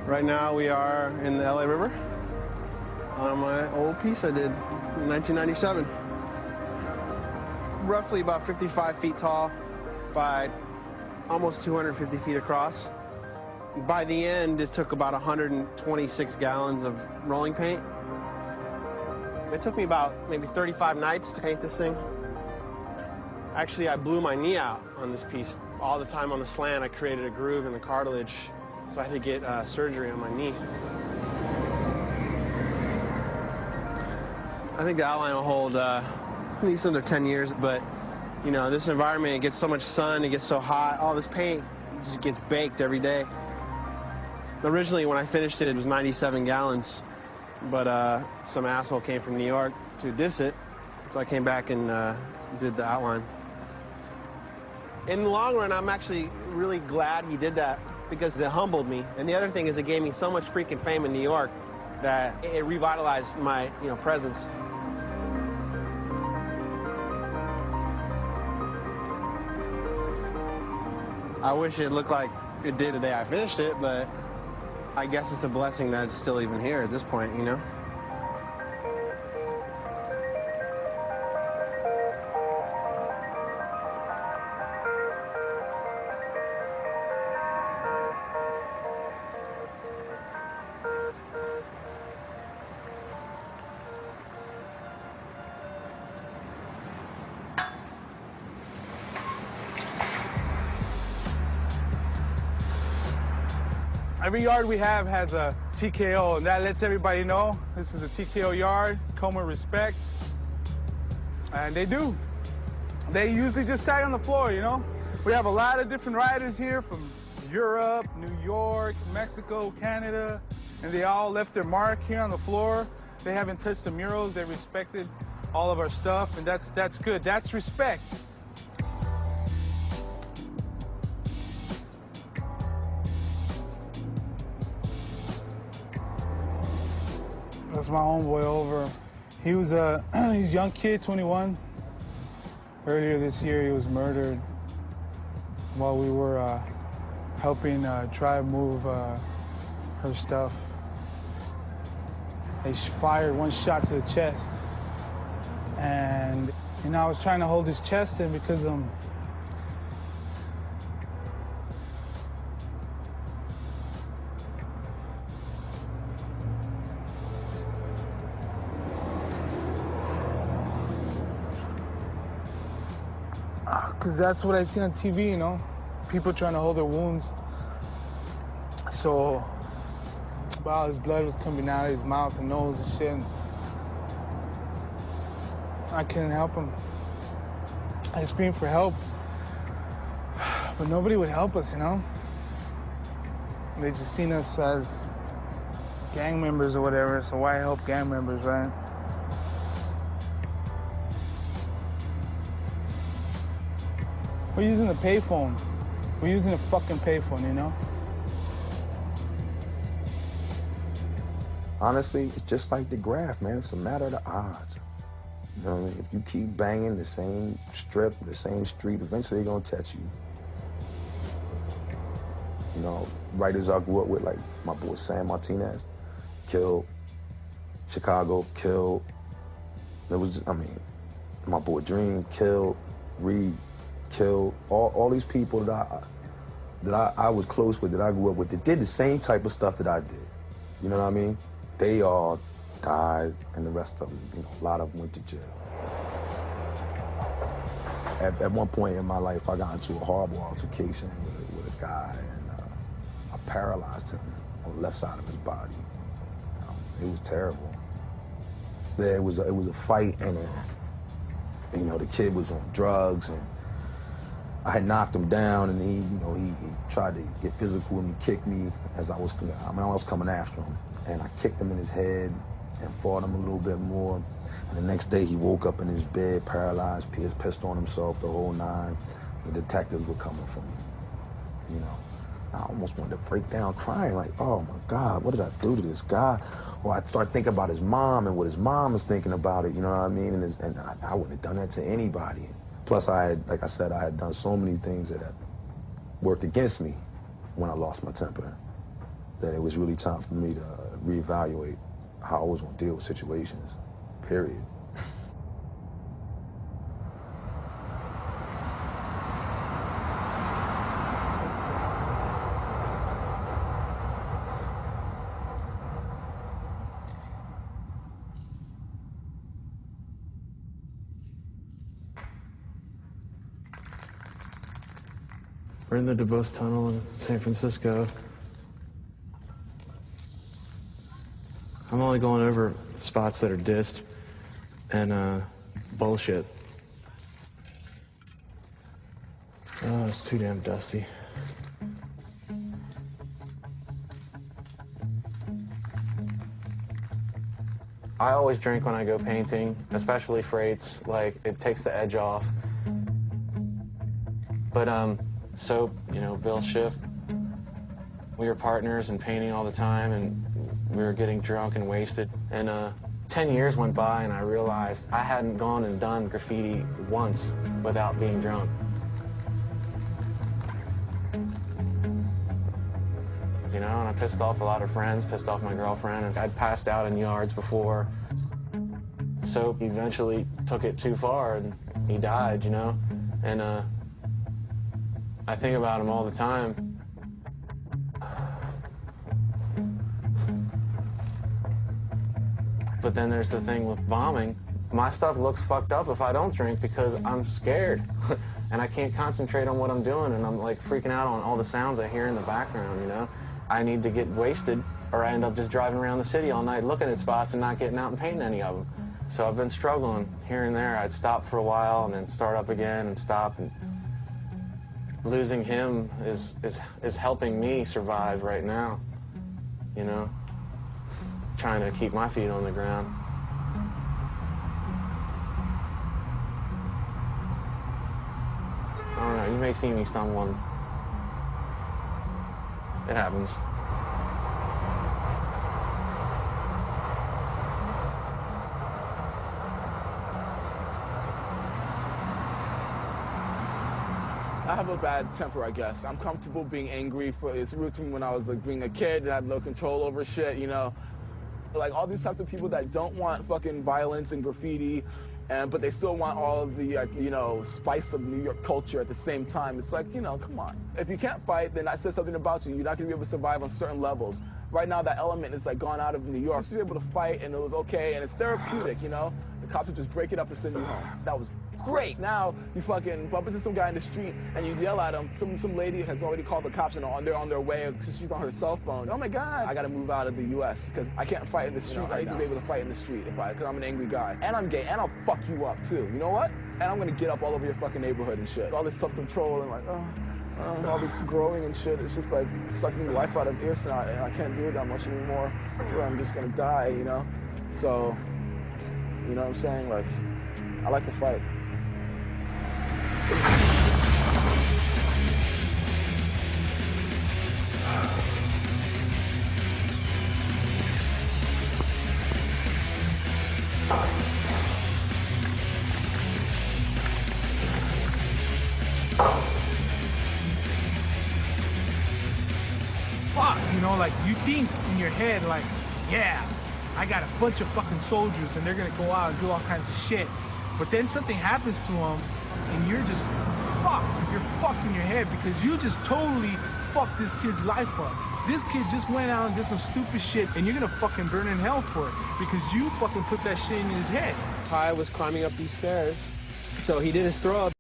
Right now we are in the LA River on my old piece I did in 1997. Roughly about 55 feet tall by almost 250 feet across. By the end, it took about 126 gallons of rolling paint. It took me about maybe 35 nights to paint this thing. Actually, I blew my knee out on this piece. All the time on the slant, I created a groove in the cartilage, so I had to get surgery on my knee. I think the outline will hold at least under 10 years, but you know, this environment, it gets so much sun, it gets so hot, all this paint just gets baked every day. Originally, when I finished it, it was 97 gallons, but some asshole came from New York to diss it, so I came back and did the outline. In the long run, I'm actually really glad he did that because it humbled me. And the other thing is it gave me so much freaking fame in New York that it revitalized my, presence. I wish it looked like it did the day I finished it, but I guess it's a blessing that it's still even here at this point, Every yard we have has a TKO, and that lets everybody know this is a TKO yard, come with respect. And they do. They usually just tag on the floor, We have a lot of different riders here from Europe, New York, Mexico, Canada, and they all left their mark here on the floor. They haven't touched the murals, they respected all of our stuff, and that's good. That's respect. That's my homeboy over. He was a he's a young kid, 21. Earlier this year, he was murdered while we were helping Tribe move her stuff. They fired one shot to the chest. And, I was trying to hold his chest in because that's what I see on TV, People trying to hold their wounds. So, wow, his blood was coming out of his mouth and nose and shit. And I couldn't help him. I screamed for help, but nobody would help us, They just seen us as gang members or whatever, so why help gang members, right? We're using a payphone. We're using a fucking payphone, Honestly, it's just like the graph, man. It's a matter of the odds. You know what I mean? If you keep banging the same strip, the same street, eventually they're gonna catch you. Writers I grew up with, like my boy Sam Martinez, killed. Chicago, killed. My boy Dream, killed. Reed, killed. All these people that I was close with, that I grew up with, that did the same type of stuff that I did. You know what I mean? They all died, and the rest of them, a lot of them went to jail. At one point in my life, I got into a horrible altercation with a guy, and I paralyzed him on the left side of his body. It was terrible. It was a fight, and the kid was on drugs, and I had knocked him down, and he tried to get physical with me, kicked me as I was coming after him. And I kicked him in his head and fought him a little bit more. And the next day he woke up in his bed, paralyzed, pissed on himself, the whole nine. The detectives were coming for me, I almost wanted to break down crying, like, oh my God, what did I do to this guy? Or I'd start thinking about his mom and what his mom was thinking about it, you know what I mean? And I wouldn't have done that to anybody. Plus, like I said, I had done so many things that had worked against me when I lost my temper. that it was really time for me to reevaluate how I was going to deal with situations, period. We're in the DuBose Tunnel in San Francisco. I'm only going over spots that are dissed and bullshit. Oh, it's too damn dusty. I always drink when I go painting, especially freights. Like, it takes the edge off. But, Soap, you know, Bill Schiff, we were partners in painting all the time, and we were getting drunk and wasted. And 10 years went by, and I realized I hadn't gone and done graffiti once without being drunk. You know, and I pissed off a lot of friends, pissed off my girlfriend, and I'd passed out in yards before. Soap eventually took it too far, and he died, you know? And I think about him all the time. But then there's the thing with bombing. My stuff looks fucked up if I don't drink because I'm scared. And I can't concentrate on what I'm doing, and I'm like freaking out on all the sounds I hear in the background, you know? I need to get wasted, or I end up just driving around the city all night looking at spots and not getting out and painting any of them. So I've been struggling here and there. I'd stop for a while and then start up again and stop. And losing him is helping me survive right now, you know? Trying to keep my feet on the ground. I don't know, you may see me stumbling. It happens. I have a bad temper, I guess. I'm comfortable being angry. It's rooted from when I was like being a kid and I had no control over shit, you know? Like all these types of people that don't want fucking violence and graffiti, but they still want all of the, you know, spice of New York culture at the same time. It's like, you know, come on. If you can't fight, then that says something about you. You're not gonna be able to survive on certain levels. Right now, that element is like gone out of New York. I used to be able to fight and it was okay and it's therapeutic, you know? The cops would just break it up and send you home. That was great. Now you fucking bump into some guy in the street and you yell at him. Some lady has already called the cops and they're on their way because she's on her cell phone. Oh my God, I gotta move out of the U.S. because I can't fight in the street. I need to be able to fight in the street because I'm an angry guy. And I'm gay and I'll fuck you up too. You know what? And I'm gonna get up all over your fucking neighborhood and shit. All this self-control and like, all this growing and shit. It's just like sucking the life out of earshot and I can't do it that much anymore. So I'm just gonna die, you know? So, you know what I'm saying? Like, I like to fight. Fuck, you know, like you think in your head, like, yeah, I got a bunch of fucking soldiers and they're gonna go out and do all kinds of shit. But then something happens to them and you're just fucked. You're fucked in your head because you just totally fucked this kid's life up. This kid just went out and did some stupid shit and you're gonna fucking burn in hell for it because you fucking put that shit in his head. Ty was climbing up these stairs, so he did his throw up.